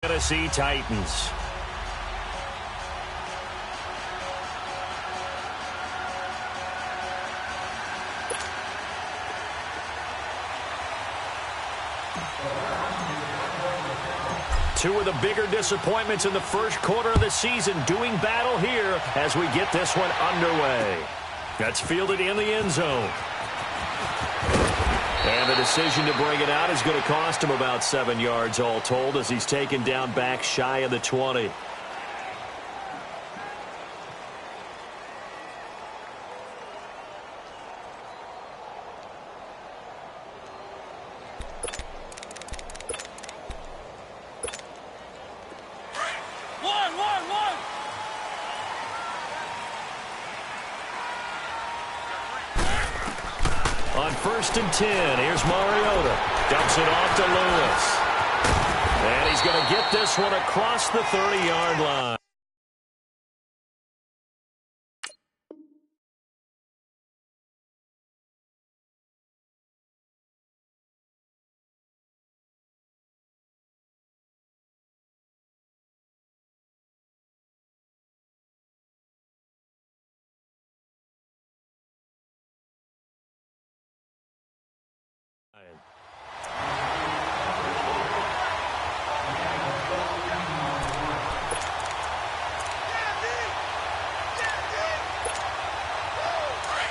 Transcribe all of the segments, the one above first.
Tennessee Titans. Two of the bigger disappointments in the first quarter of the season doing battle here as we get this one underway. That's fielded in the end zone. And the decision to bring it out is going to cost him about 7 yards all told as he's taken down back shy of the 20. On 1st and 10, here's Mariota. Dumps it off to Lewis. And he's going to get this one across the 30-yard line.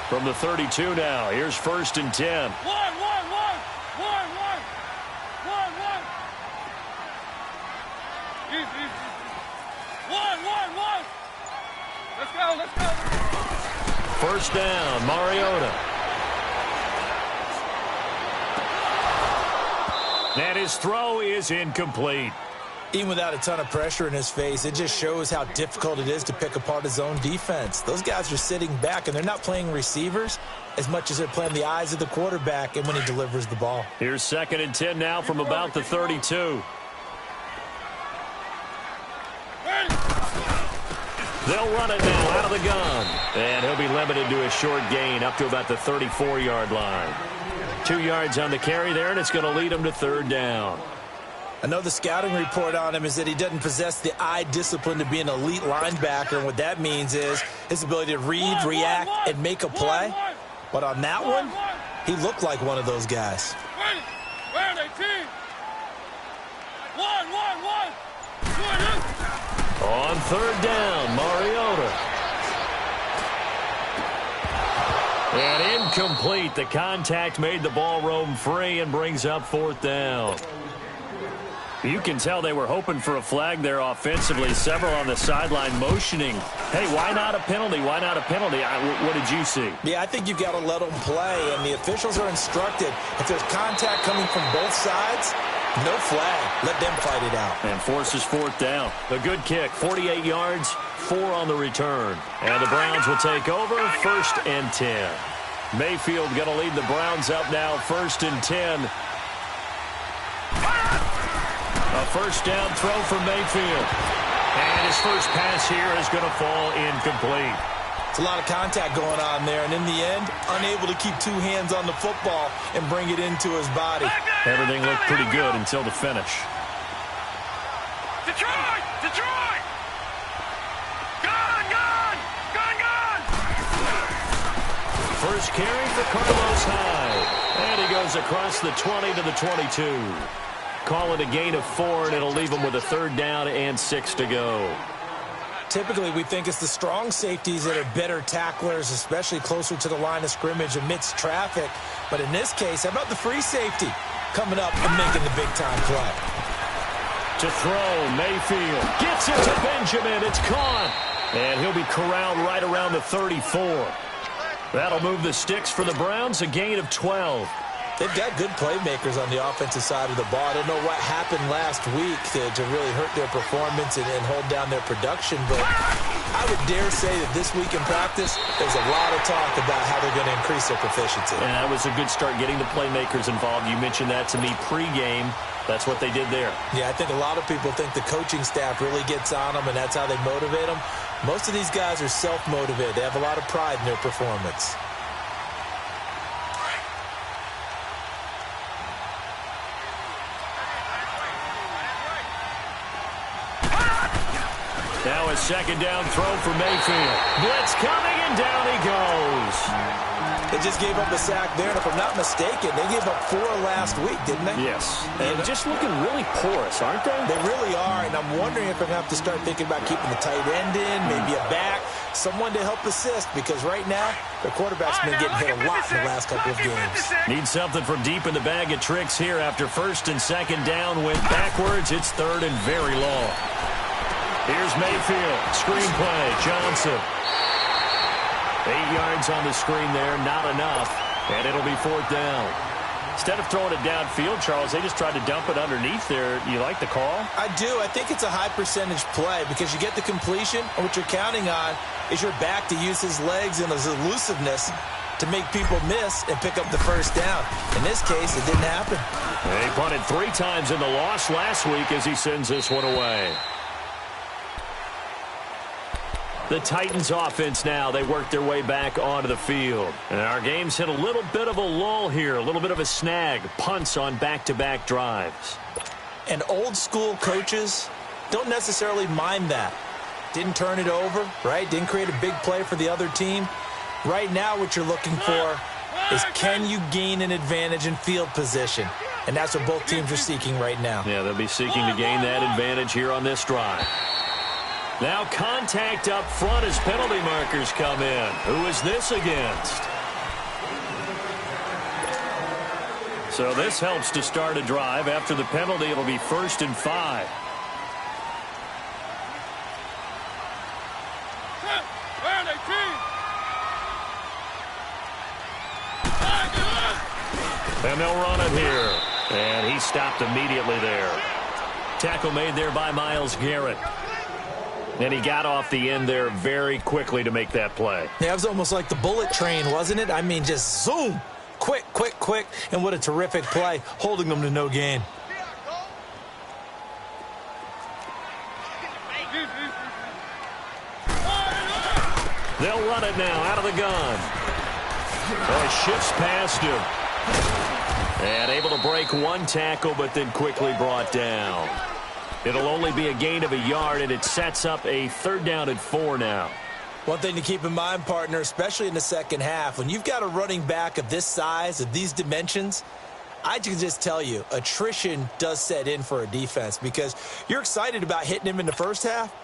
From the 32 now, here's 1st and 10. One. Let's go. First down, Mariota. And his throw is incomplete. Even without a ton of pressure in his face, it just shows how difficult it is to pick apart his own defense. Those guys are sitting back, and they're not playing receivers as much as they're playing the eyes of the quarterback and when he delivers the ball. Here's 2nd and 10 now from about the 32. They'll run it now out of the gun. And he'll be limited to a short gain up to about the 34-yard line. 2 yards on the carry there, and it's going to lead him to 3rd down. I know the scouting report on him is that he doesn't possess the eye discipline to be an elite linebacker, and what that means is his ability to read, react, and make a play. But on that one, he looked like one of those guys. Where are they, team? One. On 3rd down, Mariota. And incomplete. The contact made the ball roam free and brings up 4th down. You can tell they were hoping for a flag there offensively. Several on the sideline motioning. Hey, why not a penalty? Why not a penalty? What did you see? Yeah, I think you've got to let them play, and the officials are instructed. If there's contact coming from both sides, no flag. Let them fight it out. And forces 4th down. A good kick, 48 yards, 4 on the return. And the Browns will take over, 1st and 10. Mayfield going to lead the Browns up now, 1st and 10. A first down throw for Mayfield. And his first pass here is going to fall incomplete. It's a lot of contact going on there, and in the end, unable to keep 2 hands on the football and bring it into his body. Everything looked pretty good until the finish. Detroit! Gone! First carry for Carlos Hyde. And he goes across the 20 to the 22. Call it a gain of 4, and it'll leave him with a 3rd down and 6 to go. Typically, we think it's the strong safeties that are better tacklers, especially closer to the line of scrimmage amidst traffic. But in this case, how about the free safety coming up and making the big-time play? To throw, Mayfield gets it to Benjamin. It's caught. And he'll be corralled right around the 34. That'll move the sticks for the Browns, a gain of 12. They've got good playmakers on the offensive side of the ball. I don't know what happened last week to really hurt their performance and hold down their production, but I would dare say that this week in practice, there's a lot of talk about how they're going to increase their proficiency. And that was a good start getting the playmakers involved. You mentioned that to me pregame. That's what they did there. Yeah, I think a lot of people think the coaching staff really gets on them, and that's how they motivate them. Most of these guys are self-motivated. They have a lot of pride in their performance. Now a second down throw for Mayfield. Blitz coming, and down he goes. They just gave up a sack there, and if I'm not mistaken, they gave up 4 last week, didn't they? Yes. And just looking really porous, aren't they? They really are, and I'm wondering if I'm going to have to start thinking about keeping the tight end in, maybe a back, someone to help assist, because right now, their quarterback's been getting hit a lot in the last couple of games. Need something from deep in the bag of tricks here after first and second down went backwards. It's third and very long. Here's Mayfield. Screen play. Johnson. 8 yards on the screen there. Not enough. And it'll be fourth down. Instead of throwing it downfield, Charles, they just tried to dump it underneath there. You like the call? I do. I think it's a high percentage play because you get the completion, and what you're counting on is your back to use his legs and his elusiveness to make people miss and pick up the first down. In this case, it didn't happen. He punted 3 times in the loss last week as he sends this one away. The Titans offense now, they work their way back onto the field. And our game's hit a little bit of a lull here, a little bit of a snag. Punts on back-to-back drives. And old school coaches don't necessarily mind that. Didn't turn it over, right? Didn't create a big play for the other team. Right now what you're looking for is can you gain an advantage in field position? And that's what both teams are seeking right now. Yeah, they'll be seeking to gain that advantage here on this drive. Now contact up front as penalty markers come in. Who is this against? So this helps to start a drive. After the penalty, it'll be 1st and 5. And they'll run it here. And he stopped immediately there. Tackle made there by Myles Garrett. And he got off the end there very quickly to make that play. Yeah, it was almost like the bullet train, wasn't it? I mean, just zoom. Quick, quick, quick. And what a terrific play, holding them to no gain. They'll run it now out of the gun. Oh, he shifts past him. And able to break 1 tackle, but then quickly brought down. It'll only be a gain of 1 yard, and it sets up a 3rd down and 4 now. One thing to keep in mind, partner, especially in the second half, when you've got a running back of this size, of these dimensions, I can just tell you, attrition does set in for a defense because you're excited about hitting him in the first half.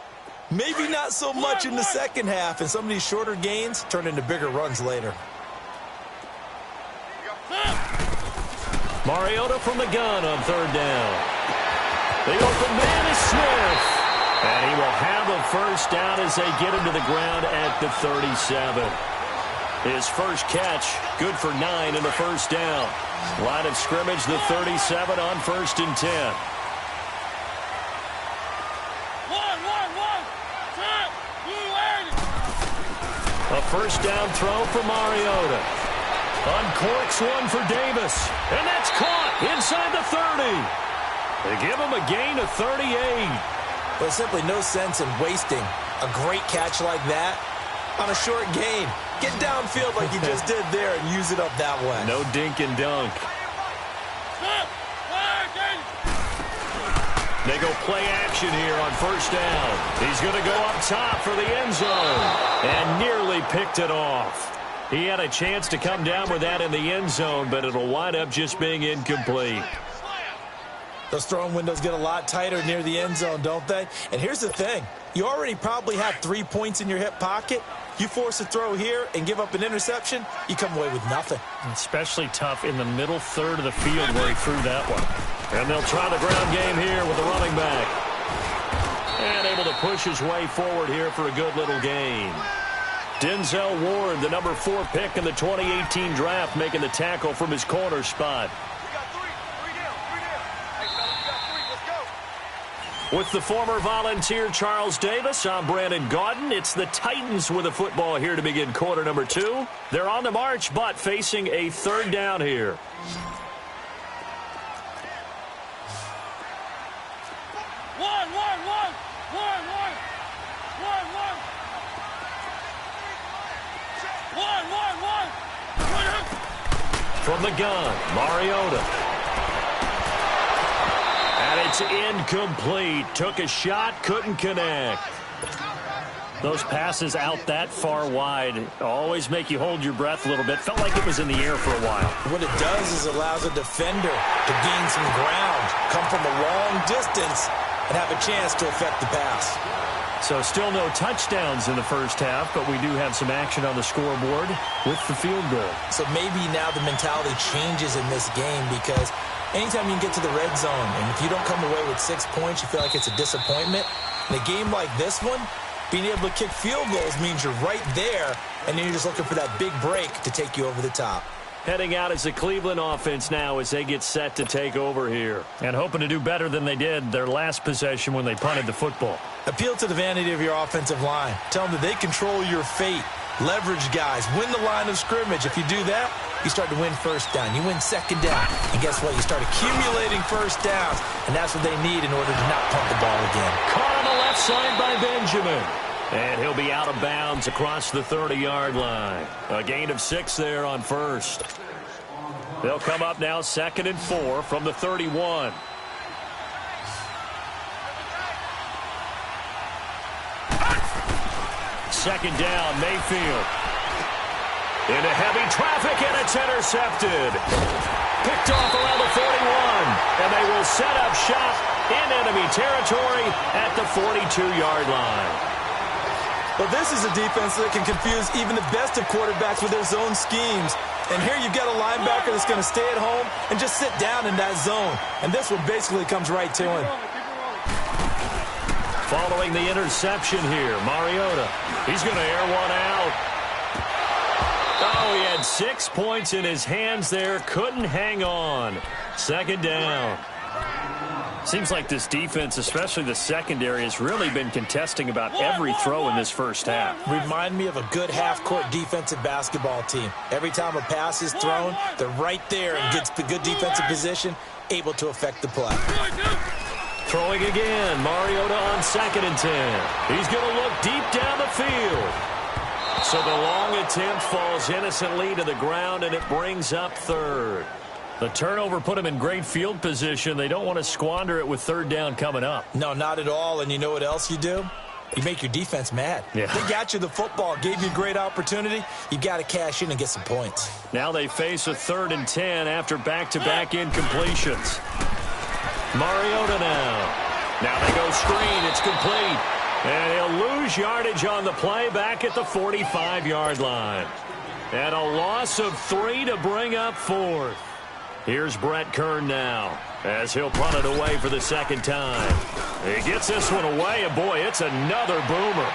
Maybe not so much in the second half, and some of these shorter gains turn into bigger runs later. Mariota from the gun on 3rd down. The open man is Smith. And he will have a first down as they get him to the ground at the 37. His first catch, good for 9 in the first down. Line of scrimmage, the 37 on 1st and 10. A first down throw for Mariota. Uncorks one for Davis. And that's caught inside the 30. They give him a gain of 38. There's simply no sense in wasting a great catch like that on a short gain. Get downfield like you just did there and use it up that way. No dink and dunk. They go play action here on 1st down. He's going to go up top for the end zone. And nearly picked it off. He had a chance to come down with that in the end zone, but it'll wind up just being incomplete. Those throwing windows get a lot tighter near the end zone, don't they? And here's the thing. You already probably have 3 points in your hip pocket. You force a throw here and give up an interception, you come away with nothing. Especially tough in the middle third of the field where he threw that one. And they'll try the ground game here with the running back. And able to push his way forward here for a good little gain. Denzel Ward, the number 4 pick in the 2018 draft, making the tackle from his corner spot. With the former Volunteer Charles Davis, I'm Brandon Gaudin. It's the Titans with the football here to begin quarter number 2. They're on the march, but facing a 3rd down here. From the gun, Mariota. And it's incomplete. Took a shot, couldn't connect. Those passes out that far wide always make you hold your breath a little bit. Felt like it was in the air for a while. What it does is it allows a defender to gain some ground, come from a long distance, and have a chance to affect the pass. So still no touchdowns in the first half, but we do have some action on the scoreboard with the field goal. So maybe now the mentality changes in this game, because anytime you can get to the red zone, and if you don't come away with 6 points, you feel like it's a disappointment. In a game like this one, being able to kick field goals means you're right there, and then you're just looking for that big break to take you over the top. Heading out as the Cleveland offense now as they get set to take over here. And hoping to do better than they did their last possession when they punted the football. Appeal to the vanity of your offensive line. Tell them that they control your fate. Leverage guys. Win the line of scrimmage. If you do that, you start to win first down. You win second down. And guess what? You start accumulating first downs. And that's what they need in order to not punt the ball again. Caught on the left side by Benjamin. And he'll be out of bounds across the 30-yard line. A gain of 6 there on first. They'll come up now 2nd and 4 from the 31. Second down, Mayfield. Into heavy traffic, and it's intercepted. Picked off around the 41. And they will set up shop in enemy territory at the 42-yard line. Well, this is a defense that can confuse even the best of quarterbacks with their zone schemes. And here you've got a linebacker that's going to stay at home and just sit down in that zone. And this one basically comes right to him. Following the interception here, Mariota. He's going to air one out. Oh, he had 6 points in his hands there. Couldn't hang on. Second down. Seems like this defense, especially the secondary, has really been contesting about every throw in this first half. Remind me of a good half-court defensive basketball team. Every time a pass is thrown, they're right there and gets the good defensive position, able to affect the play. Throwing again, Mariota on 2nd and 10. He's going to look deep down the field. So the long attempt falls innocently to the ground, and it brings up 3rd. The turnover put them in great field position. They don't want to squander it with 3rd down coming up. No, not at all. And you know what else you do? You make your defense mad. Yeah. They got you the football, gave you a great opportunity. You've got to cash in and get some points. Now they face a 3rd and 10 after back-to-back incompletions. Mariota now. Now they go screen. It's complete. And he'll lose yardage on the play back at the 45-yard line. And a loss of 3 to bring up 4th. Here's Brett Kern now as he'll punt it away for the 2nd time. He gets this one away, and boy, it's another boomer.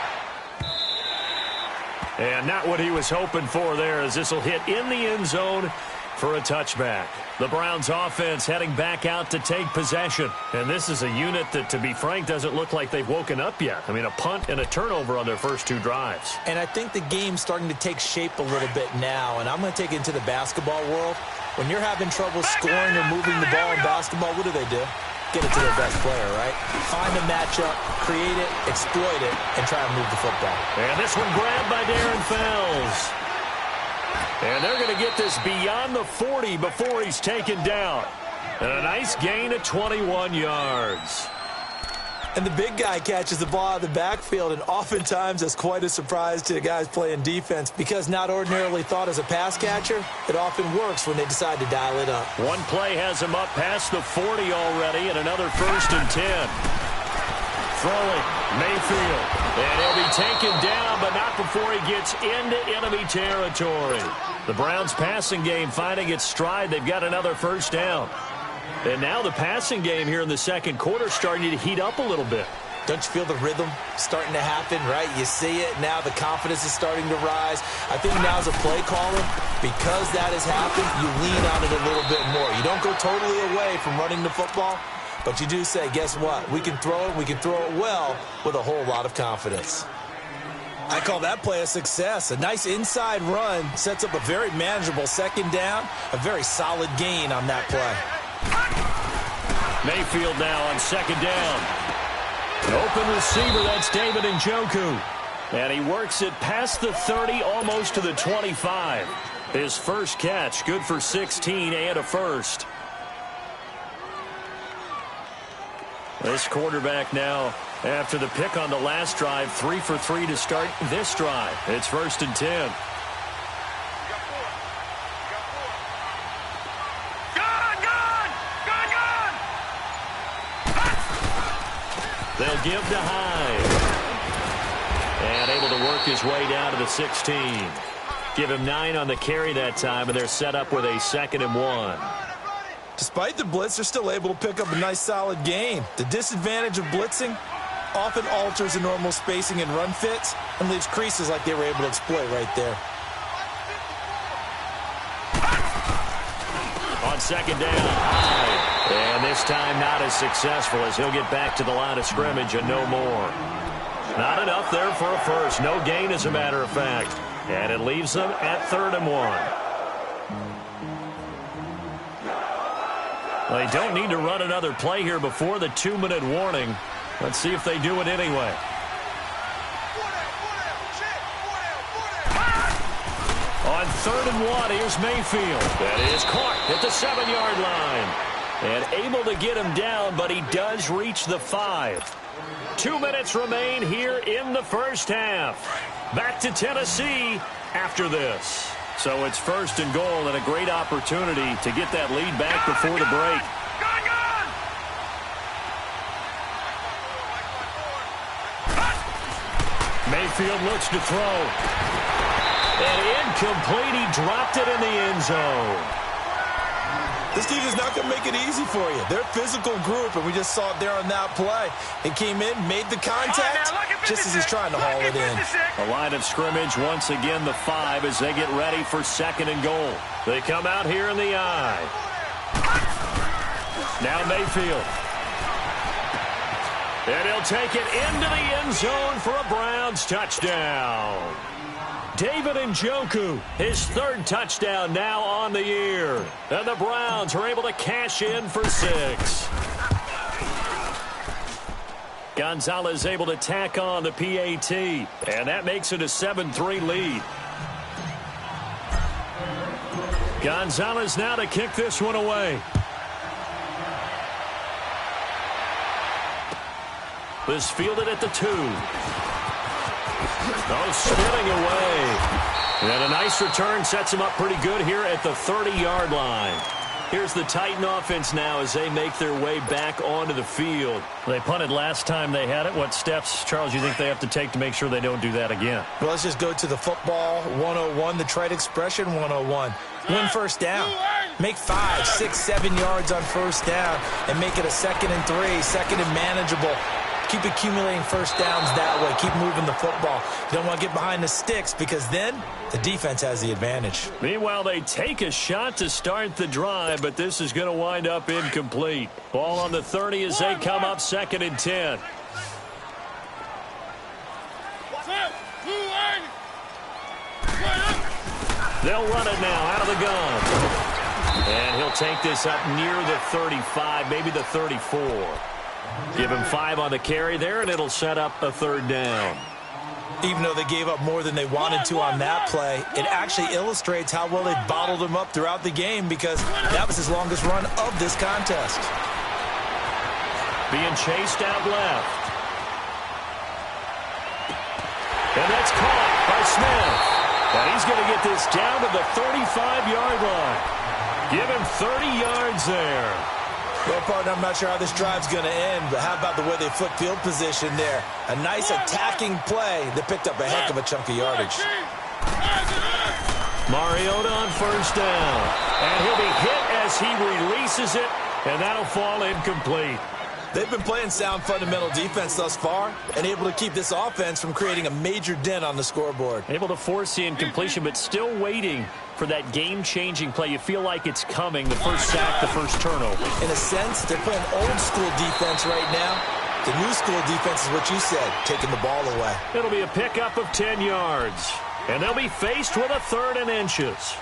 And not what he was hoping for there, as this will hit in the end zone for a touchback. The Browns offense heading back out to take possession. And this is a unit that, to be frank, doesn't look like they've woken up yet. I mean, a punt and a turnover on their first 2 drives. And I think the game's starting to take shape a little bit now. And I'm going to take it into the basketball world. When you're having trouble scoring or moving the ball in basketball, what do? Get it to their best player, right? Find a matchup, create it, exploit it, and try and move the football. And this one grabbed by Darren Fells. And they're going to get this beyond the 40 before he's taken down. And a nice gain of 21 yards. And the big guy catches the ball out of the backfield, and oftentimes that's quite a surprise to the guys playing defense, because not ordinarily thought as a pass catcher, it often works when they decide to dial it up. One play has him up past the 40 already, and another 1st and 10. Throwing, Mayfield. And he'll be taken down, but not before he gets into enemy territory. The Browns' passing game finding its stride. They've got another 1st down. And now the passing game here in the 2nd quarter starting to heat up a little bit. Don't you feel the rhythm starting to happen, right? You see it. Now the confidence is starting to rise. I think now as a play caller, because that has happened, you lean on it a little bit more. You don't go totally away from running the football, but you do say, guess what? We can throw it. We can throw it well with a whole lot of confidence. I call that play a success. A nice inside run sets up a very manageable 2nd down, a very solid gain on that play. Mayfield now on 2nd down. An open receiver, that's David Njoku. And he works it past the 30, almost to the 25. His first catch, good for 16 and a 1st. This quarterback now After the pick on the last drive, 3 for 3 to start this drive. It's 1st and 10. They'll give to Hyde. And able to work his way down to the 16. Give him 9 on the carry that time, and they're set up with a 2nd and 1. Despite the blitz, they're still able to pick up a nice, solid gain. The disadvantage of blitzing often alters the normal spacing and run fits and leaves creases like they were able to exploit right there. On 2nd down, Hyde. And this time not as successful as he'll get back to the line of scrimmage and no more. Not enough there for a first. No gain, as a matter of fact. And it leaves them at 3rd and 1. They don't need to run another play here before the 2-minute warning. Let's see if they do it anyway. On 3rd and 1, here's Mayfield. That is caught at the 7-yard line. And able to get him down, but he does reach the 5. 2 minutes remain here in the first half. Back to Tennessee after this. So it's 1st and goal and a great opportunity to get that lead back before the break. Mayfield looks to throw. And incomplete. He dropped it in the end zone. This team is not going to make it easy for you. They're a physical group, and we just saw it there on that play. It came in, made the contact, just as he's trying to haul it in. A line of scrimmage, once again the 5 as they get ready for 2nd and goal. They come out here in the I. Now Mayfield. And he'll take it into the end zone for a Browns touchdown. David Njoku, his 3rd touchdown now on the year. And the Browns are able to cash in for 6. Gonzalez able to tack on the PAT. And that makes it a 7-3 lead. Gonzalez now to kick this one away. This fielded at the 2. Oh, spinning away. And a nice return sets him up pretty good here at the 30-yard line. Here's the Titan offense now as they make their way back onto the field. They punted last time they had it. What steps, Charles, you think they have to take to make sure they don't do that again? Well, let's just go to the football 101, the trite expression 101. Win first down. Make 5, 6, 7 yards on first down and make it a 2nd and 3, 2nd and manageable. Keep accumulating first downs that way. Keep moving the football. You don't want to get behind the sticks because then the defense has the advantage. Meanwhile, they take a shot to start the drive, but this is going to wind up incomplete. Ball on the 30 as they come up 2nd and 10. They'll run it now out of the gun. And he'll take this up near the 35, maybe the 34. Give him 5 on the carry there, and it'll set up a 3rd down. Even though they gave up more than they wanted to on that play, it actually illustrates how well they bottled him up throughout the game because that was his longest run of this contest. Being chased out left. And that's caught by Smith. And he's going to get this down to the 35-yard line. Give him 30 yards there. Well, partner, I'm not sure how this drive's going to end, but how about the way they flip field position there? A nice attacking play that picked up a heck of a chunk of yardage. Mariota on first down. And he'll be hit as he releases it, and that'll fall incomplete. They've been playing sound fundamental defense thus far and able to keep this offense from creating a major dent on the scoreboard. Able to force the incompletion, but still waiting for that game-changing play. You feel like it's coming, the first sack, the first turnover. In a sense, they're playing old-school defense right now. The new-school defense is what you said, taking the ball away. It'll be a pickup of 10 yards, and they'll be faced with a 3rd and inches.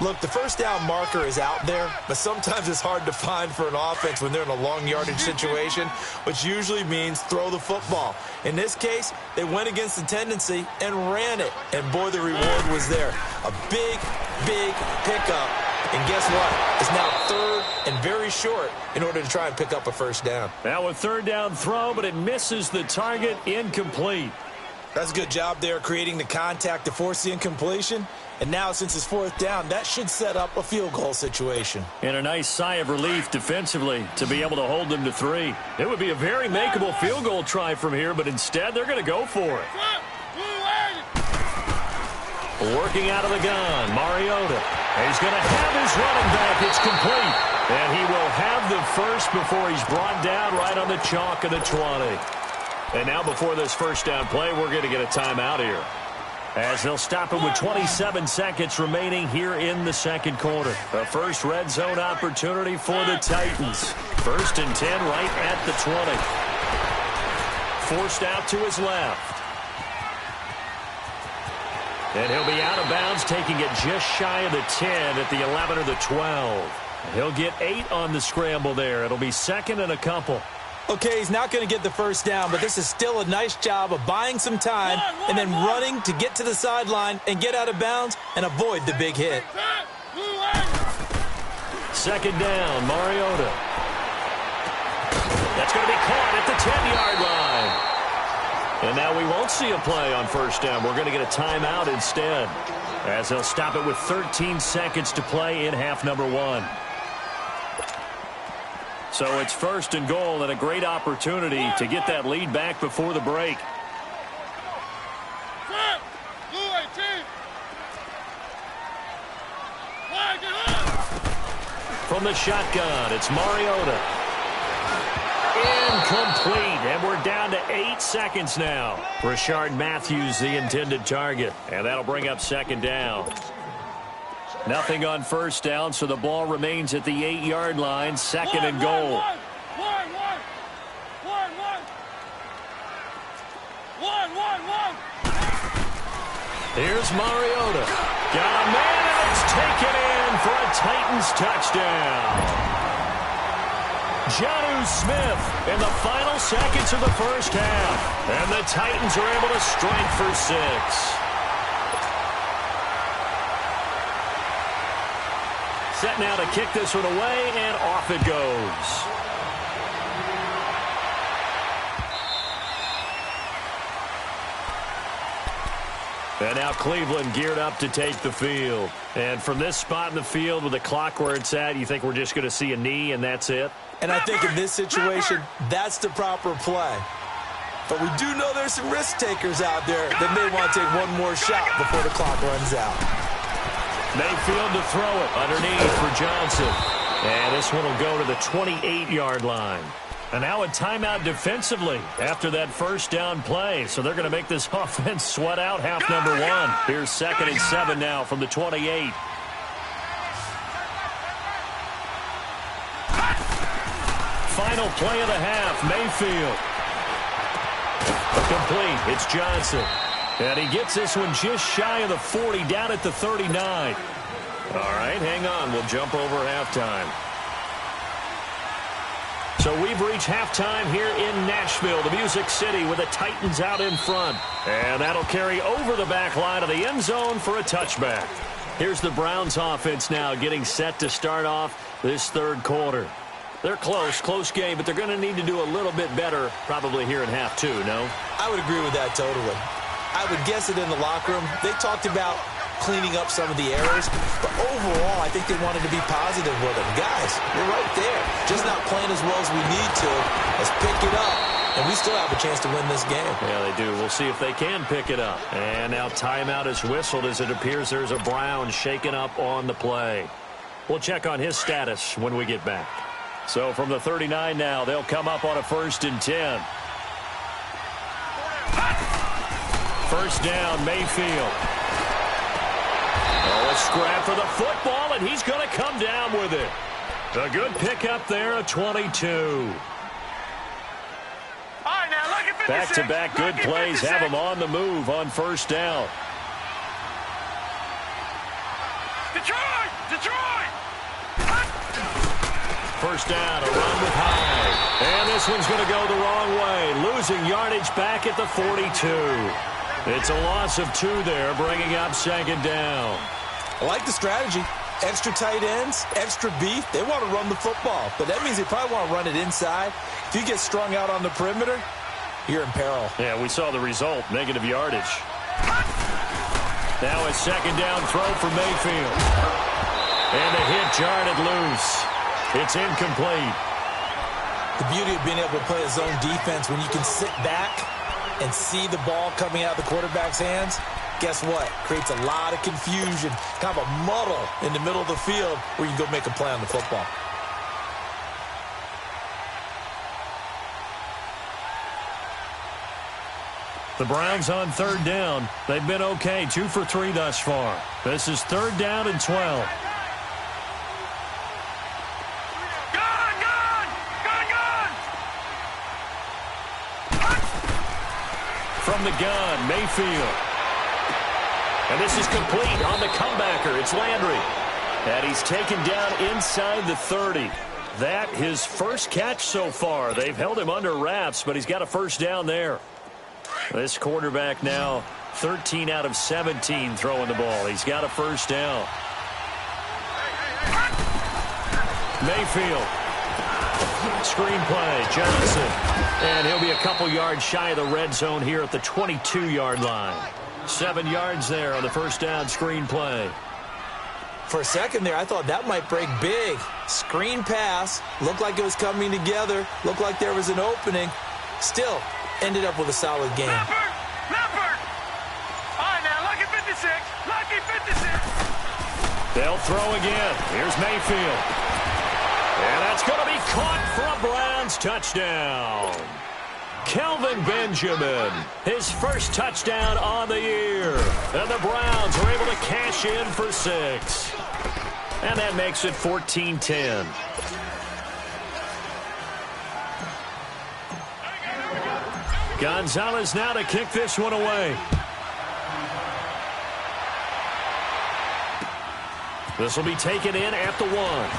Look, the first down marker is out there, but sometimes it's hard to find for an offense when they're in a long yardage situation, which usually means throw the football. In this case, they went against the tendency and ran it, and boy, the reward was there. A big, big pickup, and guess what? It's now 3rd and very short in order to try and pick up a first down. Now a third down throw, but it misses the target, incomplete. That's a good job there creating the contact to force the incompletion. And now, since it's fourth down, that should set up a field goal situation. And a nice sigh of relief defensively to be able to hold them to 3. It would be a very makeable field goal try from here, but instead they're going to go for it. Working out of the gun, Mariota. He's going to have his running back. It's complete. And he will have the first before he's brought down right on the chalk of the 20. And now before this first down play, we're going to get a timeout here, as they'll stop it with 27 seconds remaining here in the second quarter. A first red zone opportunity for the Titans. 1st and 10 right at the 20. Forced out to his left. And he'll be out of bounds, taking it just shy of the 10 at the 11 or the 12. He'll get 8 on the scramble there. It'll be second and a couple. Okay, he's not going to get the first down, but this is still a nice job of buying some time and then running to get to the sideline and get out of bounds and avoid the big hit. Second down, Mariota. That's going to be caught at the 10-yard line. And now we won't see a play on first down. We're going to get a timeout instead, as they'll stop it with 13 seconds to play in half number 1. So it's 1st and goal and a great opportunity to get that lead back before the break. From the shotgun, it's Mariota. Incomplete, and we're down to 8 seconds now. Rashard Matthews, the intended target, and that'll bring up second down. Nothing on first down, so the ball remains at the 8-yard line, second and goal. Here's Mariota. Got a man, and it's taken in for a Titans touchdown. Jonnu Smith in the final seconds of the first half. And the Titans are able to strike for 6. Set now to kick this one away, and off it goes. And now Cleveland geared up to take the field. And from this spot in the field with the clock where it's at, you think we're just going to see a knee and that's it? And I think in this situation, that's the proper play. But we do know there's some risk takers out there that may want to take one more shot before the clock runs out. Mayfield to throw it underneath for Johnson. And this one will go to the 28-yard line. And now a timeout defensively after that first down play. So they're going to make this offense sweat out half number 1. Here's 2nd and 7 now from the 28. Final play of the half, Mayfield. Complete, it's Johnson. And he gets this one just shy of the 40, down at the 39. All right, hang on. We'll jump over halftime. So we've reached halftime here in Nashville, the Music City, with the Titans out in front. And that'll carry over the back line of the end zone for a touchback. Here's the Browns offense now getting set to start off this third quarter. They're close game, but they're going to need to do a little bit better probably here in half 2, no? I would agree with that totally. I would guess it in the locker room. They talked about cleaning up some of the errors, but overall, I think they wanted to be positive with them. Guys, we're right there. Just not playing as well as we need to. Let's pick it up, and we still have a chance to win this game. Yeah, they do. We'll see if they can pick it up. And now timeout is whistled as it appears there's a Brown shaken up on the play. We'll check on his status when we get back. So from the 39 now, they'll come up on a 1st and 10. First down, Mayfield. Oh, a scrap for the football, and he's going to come down with it. A good pickup there, a 22. Back-to-back good plays have him on the move on first down. Detroit! First down, a run with Hyde. And this one's going to go the wrong way, losing yardage back at the 42. It's a loss of 2 there, bringing up second down. I like the strategy. extra tight ends, extra beef. They want to run the football, but that means they probably want to run it inside. If you get strung out on the perimeter, you're in peril. Yeah, we saw the result, negative yardage. Now a second down throw for Mayfield. And the hit jarred it loose. It's incomplete. The beauty of being able to play a zone defense when you can sit back and see the ball coming out of the quarterback's hands, guess what? Creates a lot of confusion, kind of a muddle in the middle of the field where you can go make a play on the football. The Browns on third down. They've been okay, 2 for 3 thus far. This is third down and 12. From the gun, Mayfield. And this is complete on the comebacker. It's Landry. And he's taken down inside the 30. That his first catch so far. They've held him under wraps, but he's got a first down there. This quarterback now 13 out of 17 throwing the ball. He's got a first down. Mayfield. Screen play, Johnson. And he'll be a couple yards shy of the red zone here at the 22-yard line. 7 yards there on the first down screen play. For a second there, I thought that might break big. Screen pass. Looked like it was coming together. Looked like there was an opening. Still ended up with a solid game. Leopard! All right, now, lucky 56. Lucky 56. They'll throw again. Here's Mayfield. And that's going to be caught for a Browns touchdown. Kelvin Benjamin, his first touchdown on the year. And the Browns are able to cash in for 6. And that makes it 14-10. Gonzalez now to kick this one away. This will be taken in at the 1.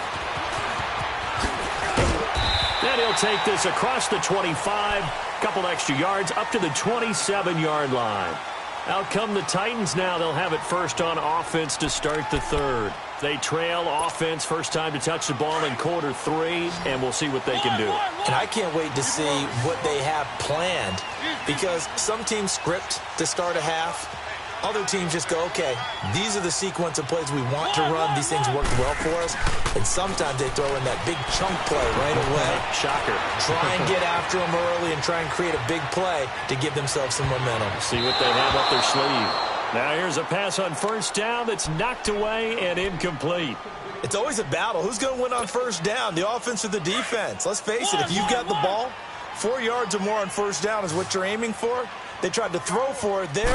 Then he'll take this across the 25, couple extra yards up to the 27-yard line. Out come the Titans now. They'll have it first on offense to start the third. They trail offense, first time to touch the ball in quarter 3, and we'll see what they can do. And I can't wait to see what they have planned, because some teams script to start a half. Other teams just go, okay, these are the sequence of plays we want to run. These things work well for us. And sometimes they throw in that big chunk play right away. Shocker. Try and get after them early and try and create a big play to give themselves some momentum. See what they have up their sleeve. Now here's a pass on first down that's knocked away and incomplete. It's always a battle. Who's going to win on first down, the offense or the defense? Let's face it, if you've got the ball, 4 yards or more on first down is what you're aiming for. They tried to throw for it there.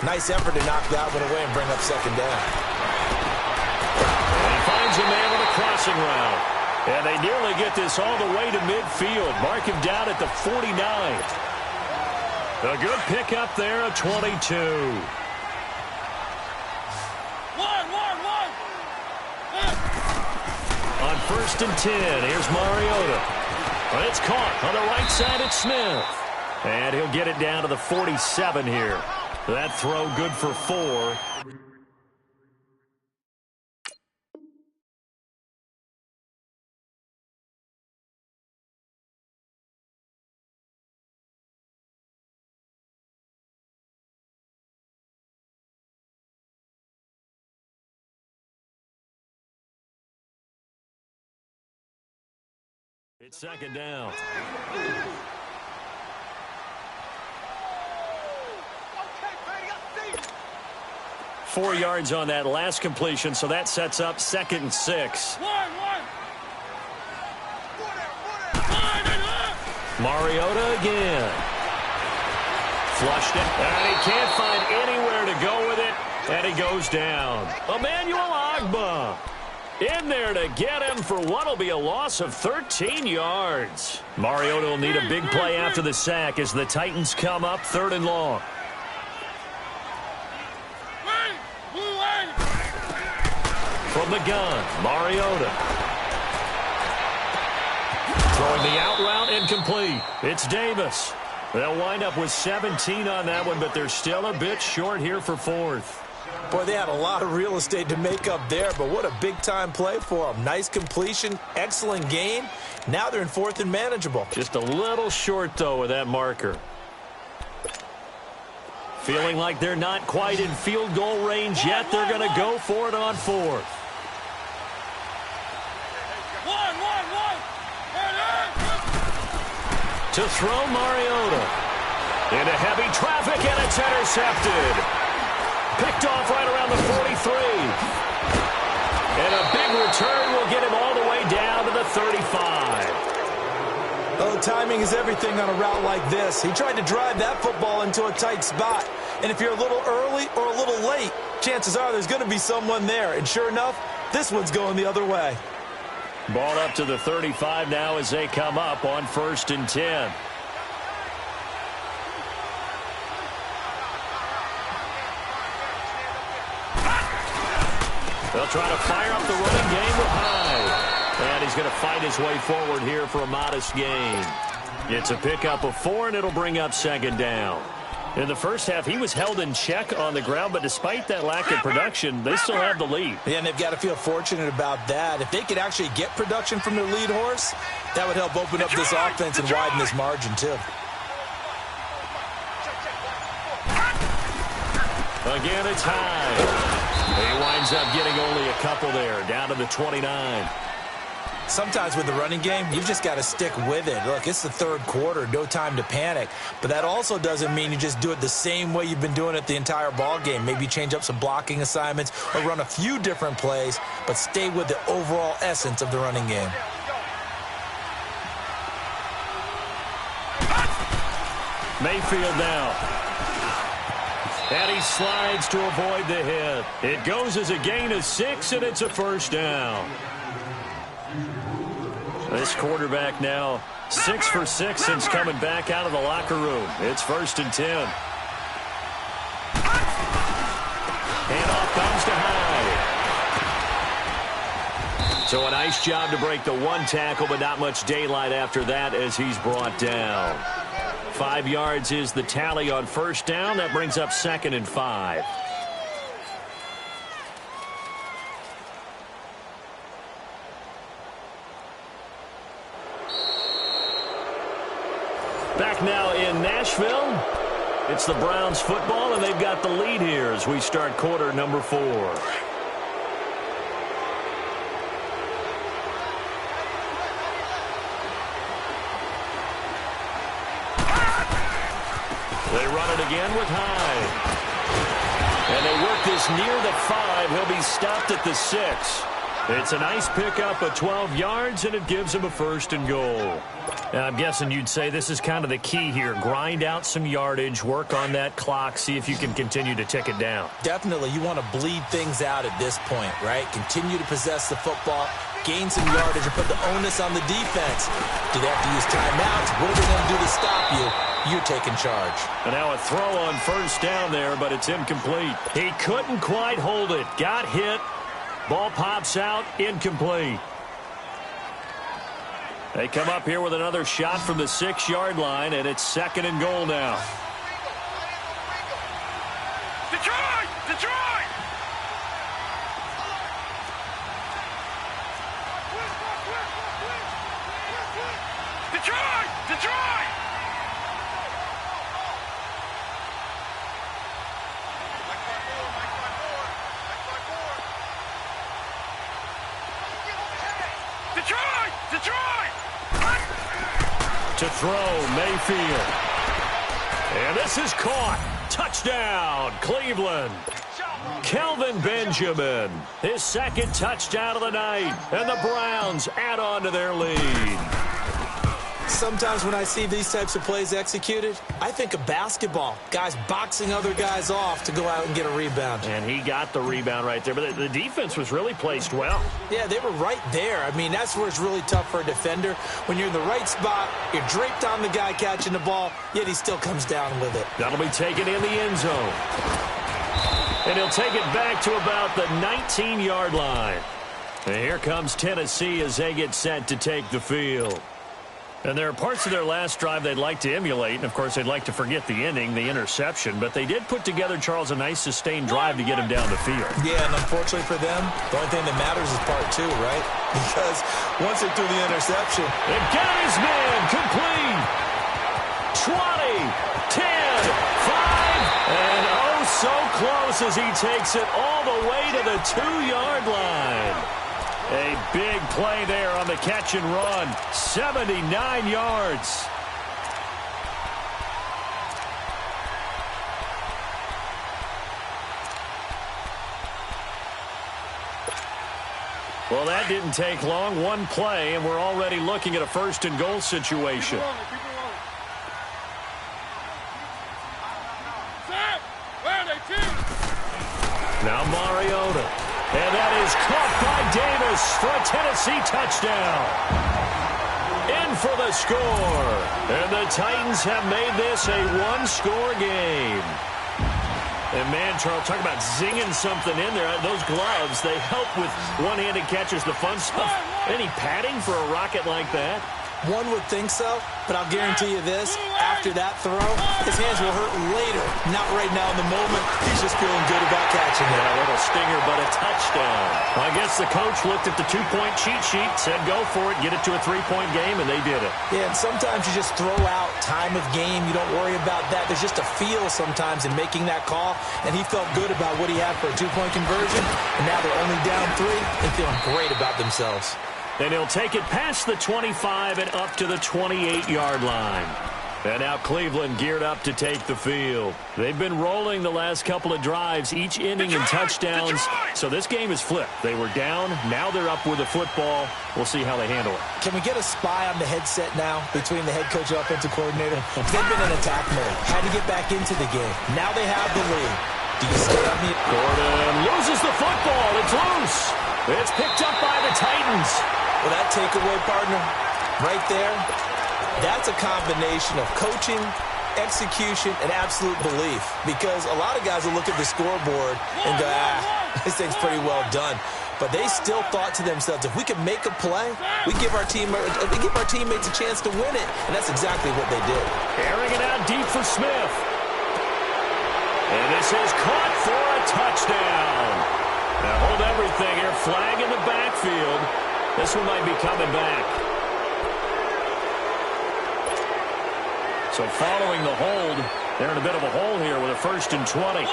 Nice effort to knock that one away and bring up second down. And he finds a man with a crossing route. And they nearly get this all the way to midfield. Mark him down at the 49. A good pickup there, a 22. On first and 10, here's Mariota. But it's caught on the right side at Smith. And he'll get it down to the 47 here. That throw good for 4. It's second down. 4 yards on that last completion, so that sets up 2nd and 6. Mariota again. Flushed it, and he can't find anywhere to go with it, and he goes down. Emmanuel Ogbah in there to get him for what will be a loss of 13 yards. Mariota will need a big play after the sack as the Titans come up 3rd and long. From the gun, Mariota. Throwing the out route incomplete. It's Davis. They'll wind up with 17 on that one, but they're still a bit short here for 4th. Boy, they had a lot of real estate to make up there, but what a big-time play for them. Nice completion, excellent gain. Now they're in 4th and manageable. Just a little short, though, with that marker. Feeling like they're not quite in field goal range yet. They're going to go for it on 4th. To throw Mariota. Into heavy traffic, and it's intercepted. Picked off right around the 43. And a big return will get him all the way down to the 35. Oh, timing is everything on a route like this. He tried to drive that football into a tight spot. And if you're a little early or a little late, chances are there's going to be someone there. And sure enough, this one's going the other way. Ball up to the 35 now as they come up on 1st and 10. They'll try to fire up the running game with Hyde. And he's going to fight his way forward here for a modest gain. It's a pickup of 4, and it'll bring up 2nd down. In the first half, he was held in check on the ground, but despite that lack of production, they still have the lead. Yeah, and they've got to feel fortunate about that. If they could actually get production from their lead horse, that would help open up this offense and widen this margin, too. Again, it's Hyde. He winds up getting only a couple there, down to the 29. Sometimes with the running game, you've just got to stick with it. Look, it's the 3rd quarter, no time to panic. But that also doesn't mean you just do it the same way you've been doing it the entire ball game. Maybe change up some blocking assignments or run a few different plays, but stay with the overall essence of the running game. Mayfield now. And he slides to avoid the hit. It goes as a gain of 6, and it's a 1st down. This quarterback now 6 for 6 since coming back out of the locker room. It's 1st and 10. Handoff comes to Hyde. So a nice job to break the 1 tackle, but not much daylight after that as he's brought down. 5 yards is the tally on 1st down. That brings up 2nd and 5. Back now in Nashville. It's the Browns football, and they've got the lead here as we start quarter number 4. They run it again with Hyde. And they work this near the 5. He'll be stopped at the 6. It's a nice pickup of 12 yards, and it gives him a 1st and goal. I'm guessing you'd say this is kind of the key here. Grind out some yardage, work on that clock, see if you can continue to tick it down. Definitely. You want to bleed things out at this point, right? Continue to possess the football, gain some yardage, and put the onus on the defense. Do they have to use timeouts? What are they going to do to stop you? You're taking charge. And now a throw on 1st down there, but it's incomplete. He couldn't quite hold it. Got hit. Ball pops out. Incomplete. They come up here with another shot from the 6-yard line, and it's 2nd and goal now. Detroit! Detroit! Detroit! Detroit! Detroit! Detroit! To throw, Mayfield. And this is caught. Touchdown, Cleveland. Kelvin Benjamin, his 2nd touchdown of the night. And the Browns add on to their lead. Sometimes when I see these types of plays executed, I think of basketball. Guys boxing other guys off to go out and get a rebound. And he got the rebound right there. But the defense was really placed well. Yeah, they were right there. I mean, that's where it's really tough for a defender. When you're in the right spot, you're draped on the guy catching the ball, yet he still comes down with it. That'll be taken in the end zone. And he'll take it back to about the 19-yard line. And here comes Tennessee as they get set to take the field. And there are parts of their last drive they'd like to emulate, and, of course, they'd like to forget the ending, the interception. But they did put together, Charles, a nice sustained drive to get him down the field. Yeah, and unfortunately for them, the only thing that matters is part two, right? Because once they threw the interception, it got his man complete. 20, 10, 5, and oh, so close as he takes it all the way to the 2-yard line. A big play there on the catch and run. 79 yards. Well, that didn't take long. One play, and we're already looking at a first-and-goal situation. Now Mariota. And that is caught by Davis for a Tennessee touchdown. In for the score. And the Titans have made this a one-score game. And, man, Charles, talk about zinging something in there. Those gloves, they help with one-handed catches, the fun stuff. Any padding for a rocket like that? One would think so, but I'll guarantee you this, after that throw, his hands will hurt later, not right now in the moment. He's just feeling good about catching it. Yeah, a little stinger, but a touchdown. I guess the coach looked at the two-point cheat sheet, said go for it, get it to a three-point game, and they did it. Yeah, and sometimes you just throw out time of game. You don't worry about that. There's just a feel sometimes in making that call, and he felt good about what he had for a two-point conversion, and now they're only down 3 and feeling great about themselves. And he'll take it past the 25 and up to the 28-yard line. And now Cleveland geared up to take the field. They've been rolling the last couple of drives, each inning in touchdowns. So this game is flipped. They were down. Now they're up with the football. We'll see how they handle it. Can we get a spy on the headset now between the head coach and offensive coordinator? They've been in attack mode. Had to get back into the game. Now they have the lead. Do you stay on me? Gordon loses the football. It's loose. It's picked up by the Titans. Well, that takeaway, partner, right there, that's a combination of coaching, execution, and absolute belief. Because a lot of guys will look at the scoreboard and go, this thing's pretty well done. But they still thought to themselves, if we can make a play, we give our teammates a chance to win it. And that's exactly what they did. Airing it out deep for Smith. And this is caught for a touchdown. Now hold everything here. Flag in the backfield. This one might be coming back. So following the hold, they're in a bit of a hole here with a 1st and 20.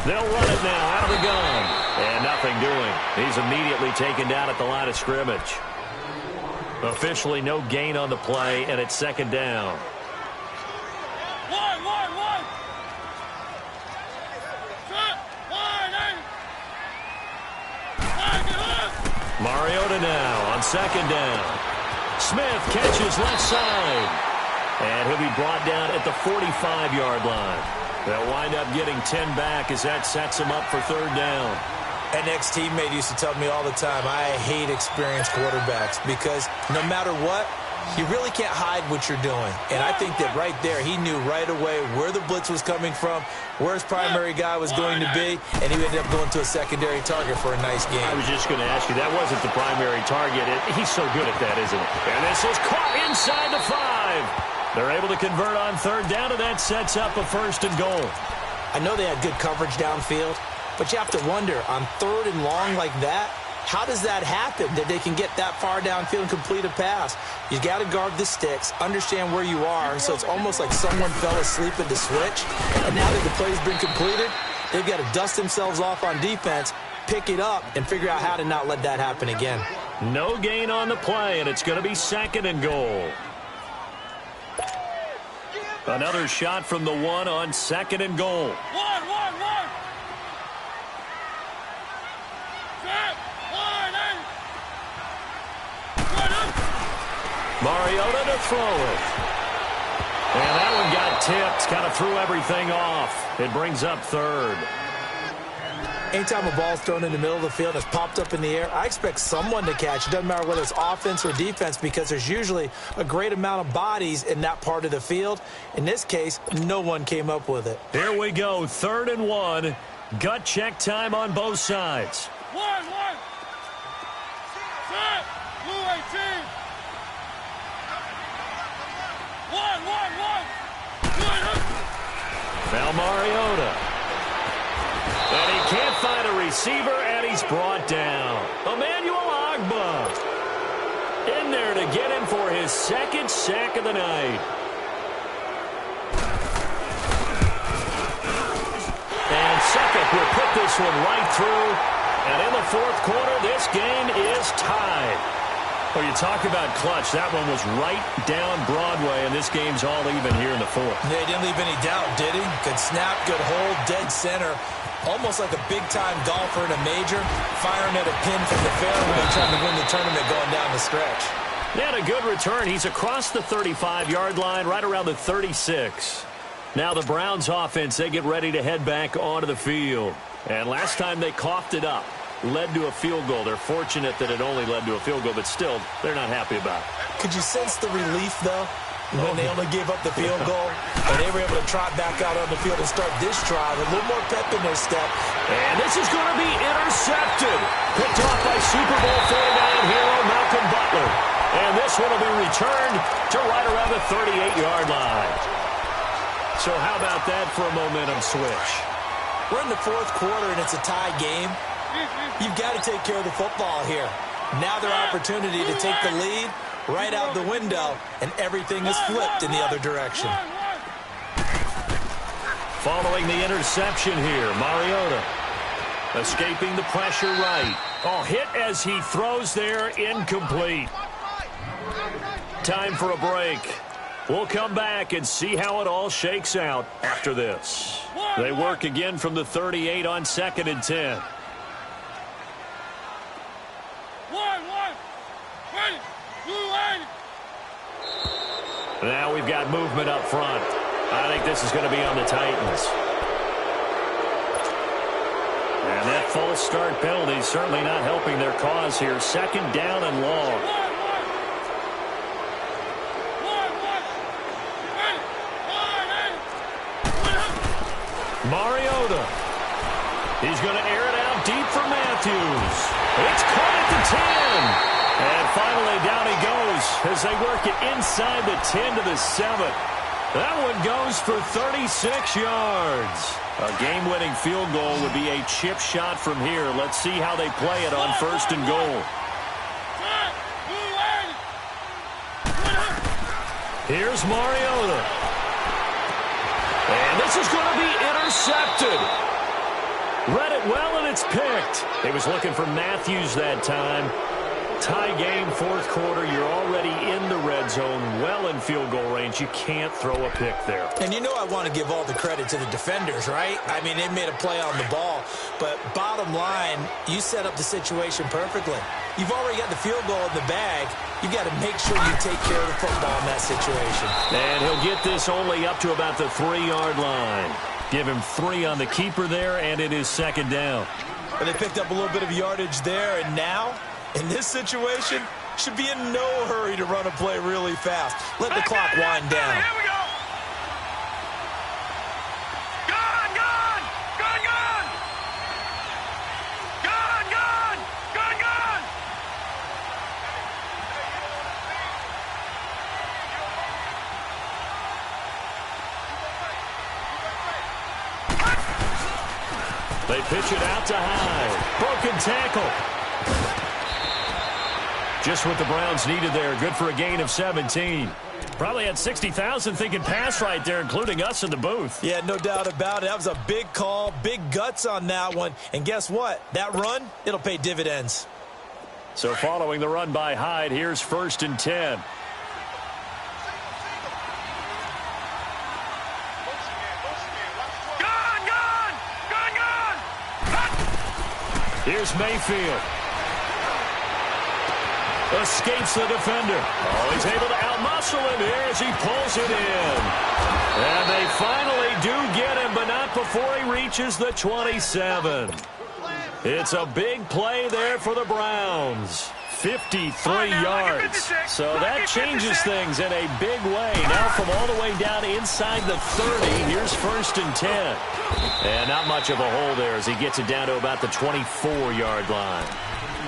They'll run it now out of the gun. And nothing doing. He's immediately taken down at the line of scrimmage. Officially no gain on the play, and it's 2nd down. Mariota now on 2nd down. Smith catches left side. And he'll be brought down at the 45-yard line. They'll wind up getting 10 back as that sets him up for 3rd down. An ex-teammate used to tell me all the time, I hate experienced quarterbacks because no matter what, you really can't hide what you're doing. And I think that right there, he knew right away where the blitz was coming from, where his primary guy was going to be, and he ended up going to a secondary target for a nice game. I was just going to ask you, that wasn't the primary target. He's so good at that, isn't he? And this is caught inside the 5. They're able to convert on 3rd down, and that sets up a 1st and goal. I know they had good coverage downfield, but you have to wonder, on 3rd and long like that, how does that happen, that they can get that far downfield and complete a pass? You got to guard the sticks, understand where you are, so it's almost like someone fell asleep at the switch, and now that the play's been completed, they've got to dust themselves off on defense, pick it up, and figure out how to not let that happen again. No gain on the play, and it's going to be 2nd and goal. Another shot from the 1 on 2nd and goal. Mariota to throw it. And that one got tipped, kind of threw everything off. It brings up 3rd. Anytime a ball's thrown in the middle of the field and it's popped up in the air, I expect someone to catch. It doesn't matter whether it's offense or defense because there's usually a great amount of bodies in that part of the field. In this case, no one came up with it. Here we go, 3rd and 1. Gut check time on both sides. Now Mariota. And he can't find a receiver, and he's brought down. Emmanuel Ogbah in there to get him for his second sack of the night. And Succop will put this one right through. And in the fourth quarter, this game is tied. Well, you talk about clutch. That one was right down Broadway, and this game's all even here in the fourth. Yeah, he didn't leave any doubt, did he? Good snap, good hold, dead center. Almost like a big-time golfer in a major, firing at a pin from the fairway, trying to win the tournament going down the stretch. He had a good return. He's across the 35-yard line, right around the 36. Now the Browns offense, they get ready to head back onto the field. And last time they coughed it up. Led to a field goal. They're fortunate that it only led to a field goal, but still, they're not happy about it. Could you sense the relief, though, when they only gave up the field goal? And they were able to trot back out on the field and start this drive. A little more pep in their step. And this is going to be intercepted. Picked off by Super Bowl 49 hero Malcolm Butler. And this one will be returned to right around the 38-yard line. So how about that for a momentum switch? We're in the fourth quarter, and it's a tie game. You've got to take care of the football here. Now their opportunity to take the lead right out the window, and everything is flipped in the other direction. Following the interception here, Mariota escaping the pressure right. Oh, hit as he throws there, incomplete. Time for a break. We'll come back and see how it all shakes out after this. They work again from the 38 on 2nd and 10. Now we've got movement up front. I think this is going to be on the Titans. And that false start penalty certainly not helping their cause here. 2nd down and long. Mariota. He's going to air it out deep for Matthews. It's caught at the 10. And finally, down he goes as they work it inside the 10 to the 7. That one goes for 36 yards. A game-winning field goal would be a chip shot from here. Let's see how they play it on 1st and goal. Here's Mariota. And this is going to be intercepted. Read it well, and it's picked. He was looking for Matthews that time. Tie game, 4th quarter. You're already in the red zone, well in field goal range. You can't throw a pick there. And you know I want to give all the credit to the defenders, right? I mean, they made a play on the ball. But bottom line, you set up the situation perfectly. You've already got the field goal in the bag. You've got to make sure you take care of the football in that situation. And he'll get this only up to about the 3-yard line. Give him 3 on the keeper there, and it is 2nd down. And they picked up a little bit of yardage there, and now, in this situation, should be in no hurry to run a play really fast. Let the clock wind down. Here we go. Gone, gone, gone, gone. Gone, gone, gone, gone. They pitch it out to Hyde. Broken tackle. Just what the Browns needed there. Good for a gain of 17. Probably had 60,000 thinking pass right there, including us in the booth. Yeah, no doubt about it. That was a big call, big guts on that one. And guess what? That run, it'll pay dividends. So following the run by Hyde, here's 1st and 10. Gone, gone, gone, gone. Here's Mayfield. Escapes the defender. Oh, he's able to outmuscle him here as he pulls it in. And they finally do get him, but not before he reaches the 27. It's a big play there for the Browns. 53 yards. So that changes things in a big way. Now from all the way down inside the 30, here's 1st and 10. And not much of a hole there as he gets it down to about the 24-yard line.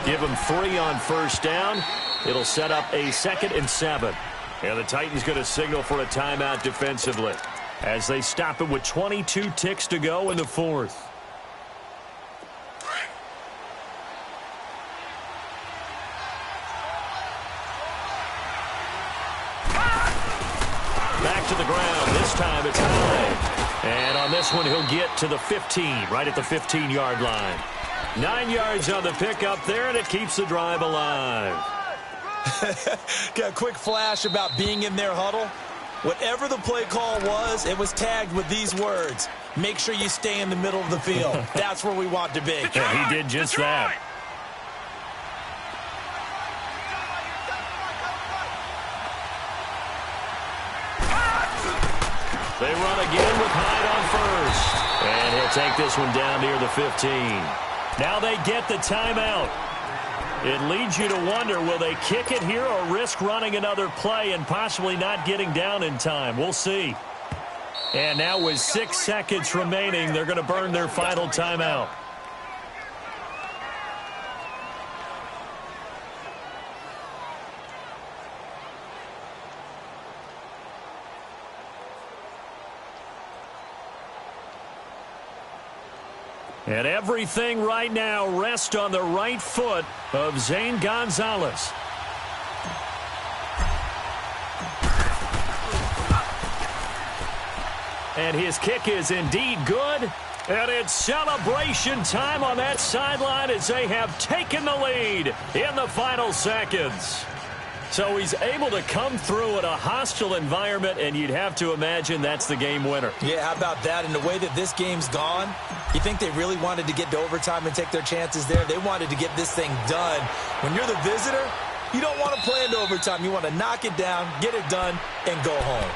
Give him 3 on 1st down. It'll set up a 2nd and 7. And the Titans going to signal for a timeout defensively as they stop it with 22 ticks to go in the fourth. Back to the ground. This time it's high. And on this one, he'll get to the 15, right at the 15-yard line. 9 yards on the pickup there, and it keeps the drive alive. Got a quick flash about being in their huddle. Whatever the play call was, it was tagged with these words: make sure you stay in the middle of the field. That's where we want to be. And he did just that. They run again with Hyde on first. And he'll take this one down near the 15. Now they get the timeout. It leads you to wonder, will they kick it here or risk running another play and possibly not getting down in time? We'll see. And now with 6 seconds remaining, they're going to burn their final timeout. And everything right now rests on the right foot of Zane Gonzalez. And his kick is indeed good. And it's celebration time on that sideline as they have taken the lead in the final seconds. So he's able to come through in a hostile environment, and you'd have to imagine that's the game winner. Yeah, how about that? And the way that this game's gone, you think they really wanted to get to overtime and take their chances there? They wanted to get this thing done. When you're the visitor, you don't want to play into overtime. You want to knock it down, get it done, and go home.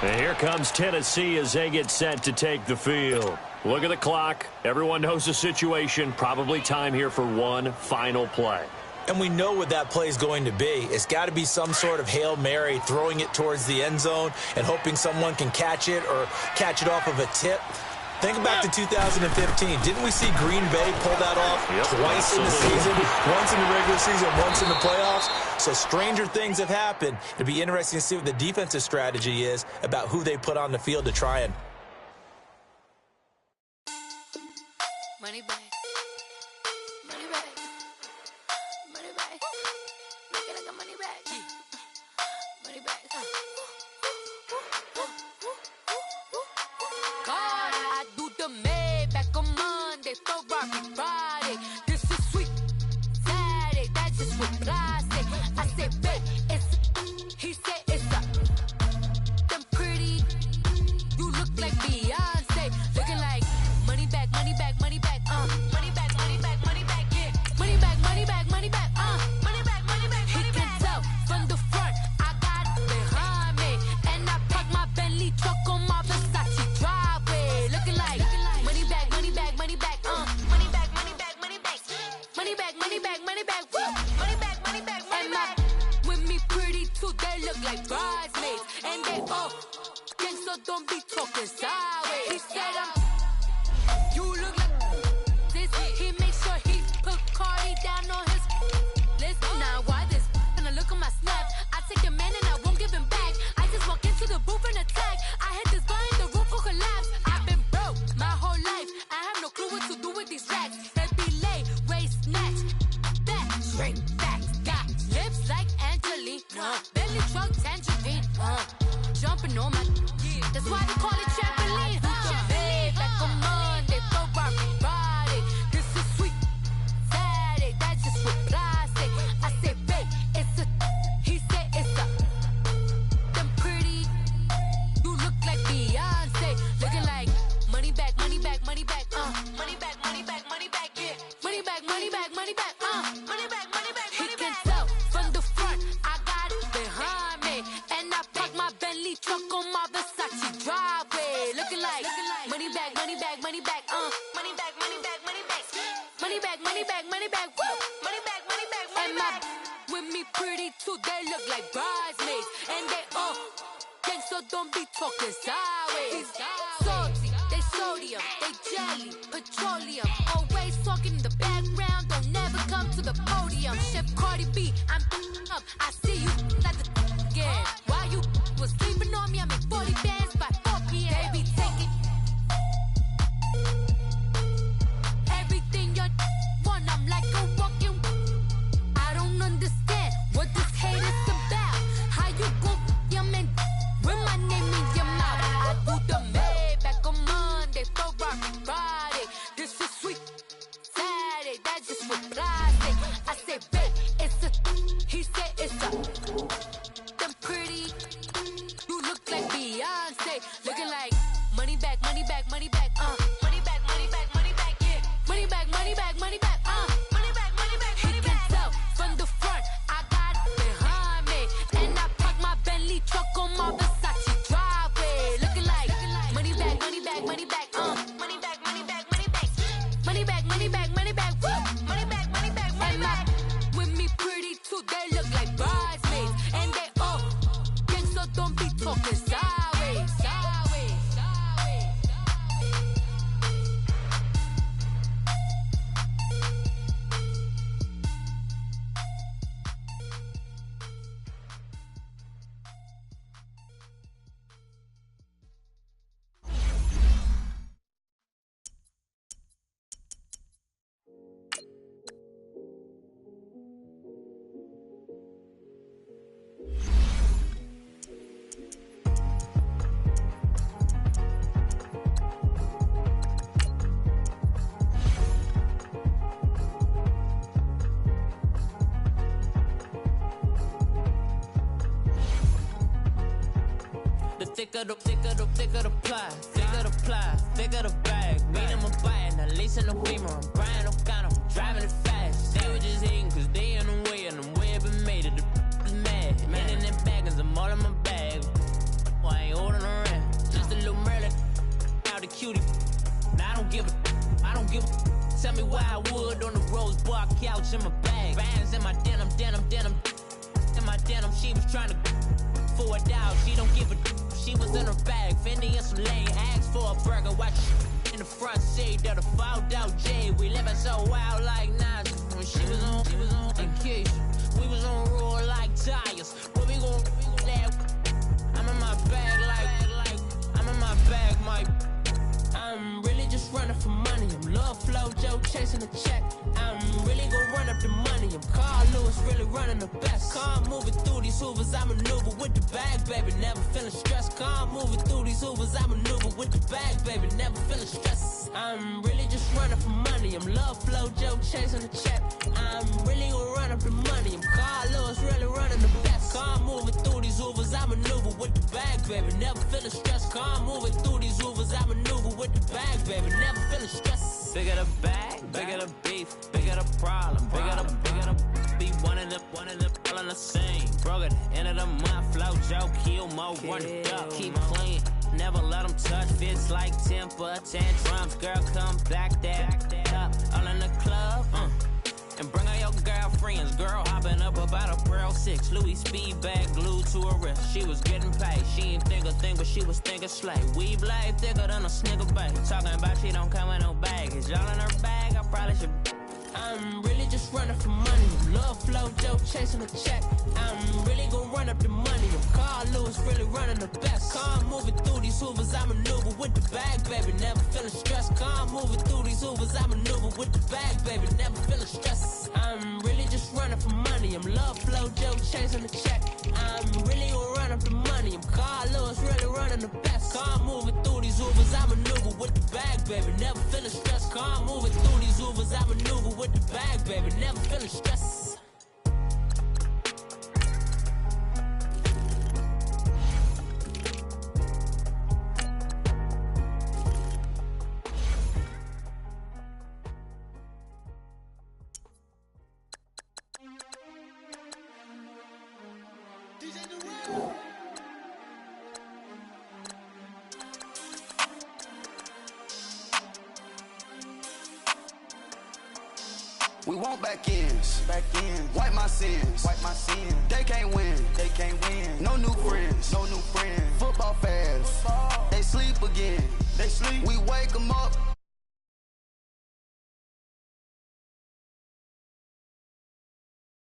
And here comes Tennessee as they get set to take the field. Look at the clock. Everyone knows the situation. Probably time here for one final play. And we know what that play is going to be. It's got to be some sort of Hail Mary, throwing it towards the end zone and hoping someone can catch it or catch it off of a tip. Think back to 2015. Didn't we see Green Bay pull that off twice in the season? Once in the regular season, once in the playoffs. So stranger things have happened. It'll be interesting to see what the defensive strategy is about who they put on the field to try and. Money back. Money back. Money back. Make it like a money back. Money back. God, I do the Maybach on Monday, Ferrari Friday. This is sweet Saturday, that's just what I say. I say, babe, it's, he said it's a, them pretty, you look like Beyonce, looking like money back, money back, money back, money back, money back, money back, yeah, money back, money back, money back, money back, money back. He can tell from the front, I got it behind me, and I park my Bentley truck on my Versace driveway, looking like money back, money back, money back, money back, money back, money back, money back, money back, money back, woo, money back, money back, money back. With me pretty too, they look like bridesmaids, and they all gang, so don't be talking sideways. He said you look like this. He make sure he put Cardi down on his list. Now why this? And I look at my snap. I take a man and I won't give him back. I just walk into the booth and attack. I hit this guy in the roof will collapse. I've been broke my whole life. I have no clue what to do with these racks. That be lay, waist snatch, back, straight back. Got lips like Angelina, belly truck tangerine, jumping on my. That's why they call it trampoline. Back on Monday, Ferrari Friday. This is sweet Saturday, that's just what I say. I say, babe, it's a, he said it's a, them pretty, you look like Beyonce, looking like money back, money back, money back, money back, money back, money back, yeah, money back, money back, money back, money back, money back. He can tell from the front, I got it behind me, and I park my Bentley truck on my Versace driveway, looking like money back, money back, money back, money back, money back, money back, money back, money back, money back, woo, money back, money back, money back. With me pretty too, they look like bridesmaids, and they all gang, so don't be talking sideways. Salty, they sodium, they jelly, petroleum, always talking in the background, don't never come to the podium. Chef Cardi B, I'm up, I see you like the again. While you was sleeping on me, I'm in 40 bands by 4 p.m. Baby, take it. Everything you want, I'm like a walking. I don't understand what this hate is about. How you go your man with my name in your mouth? I do the Maybach on Monday, for Friday. This is sweet Saturday, that's just what I say. I say, babe, it's a. He said it's a. Them pretty. You look like Beyonce, looking like money back, money back, money back, money back, money back, money back, yeah. Money back, money back, money back, money back, money back, money back. He can tell from the front, I got it behind me, and I park my Bentley truck on my Versace driveway, looking like money back, money back, money back, money back, money back, money back, money back, money back, money back, money back, money back, money back. With me pretty too, they look like bridesmaids, and they all gang, so don't be talking sideways, sideways, sideways. The thicker the pie, thicker the bag. Mean I'm a buy and I lease in the beamer. I'm Brian O'Connor, I'm driving it fast. They were just hating cause they in the way and the way I've been made it. The is mad. Man in them baggins, I'm all in my bag. Well, I ain't holding around. Just a little Merlin, out the cutie. Now I don't give a. Tell me why I would on the rose bar couch in my bag. Bands in my denim. In my denim, she was trying to for a doubt. She don't give a. She was in her bag, Fendi and some lane. Asked for a burger, watch in the front seat of the fouled out J. We living so wild like Nas. When she was on vacation, we was on roll like tires. Where we gon' let? I'm in my bag like I'm in my bag, my. I'm really just running for money. I'm Love Flow Joe chasing the check. I'm really gon' run up the money. I'm Carl Lewis, really running the best. Car moving through these hoovers, I maneuver with the bag, baby. Never feeling stressed. Car moving through these hoovers, I maneuver with the bag, baby. Never feeling stressed. I'm really just running for money. I'm Love Flow Joe chasing the check. I'm really gon' run up the money. I'm Carl Lewis, really running the best. Car moving through these hoovers, I maneuver with the bag, baby. Never feeling stressed. Car moving through these hoovers, I maneuver with the bag, baby. Never feeling stressed. Bigger the bag, bigger the beef, bigger the problem, bigger the be one in the all in the same. Broke at the end of the month, flow Joe, kill mo, run it up, keep clean. Never let them touch, fits like temper tantrums. Girl, come back that up, all in the club, and bring all your girlfriends. Girl hopping up about a Pearl 6, Louis speed bag glued to her wrist. She was getting paid, she ain't think a thing, but she was thinking slay. Weave blade thicker than a Snicker bag. Talking about she don't come with no baggage. All in her bag, I probably should. I'm really just running for money. Love Flow Joe chasing a check. I'm really gon' run up the money. I'm Carl Lewis, really running the best. Car moving through these hoovers, I maneuver with the bag, baby. Never feeling stressed. Car moving through these hoovers, I maneuver with the bag, baby. Never feeling stressed. I'm really just running for money. I'm Love Flow Joe chasing the check. I'm really gon' run up the money. I'm Carl Lewis, really running the best. Car moving through these hoovers, I maneuver with the bag, baby. Never feeling stressed. Car moving through these hoovers, I maneuver with the bag, baby. Never feeling stressed. We want back ends. Wipe my sins. They can't win. No new friends. Football fans. They sleep again. We wake them up.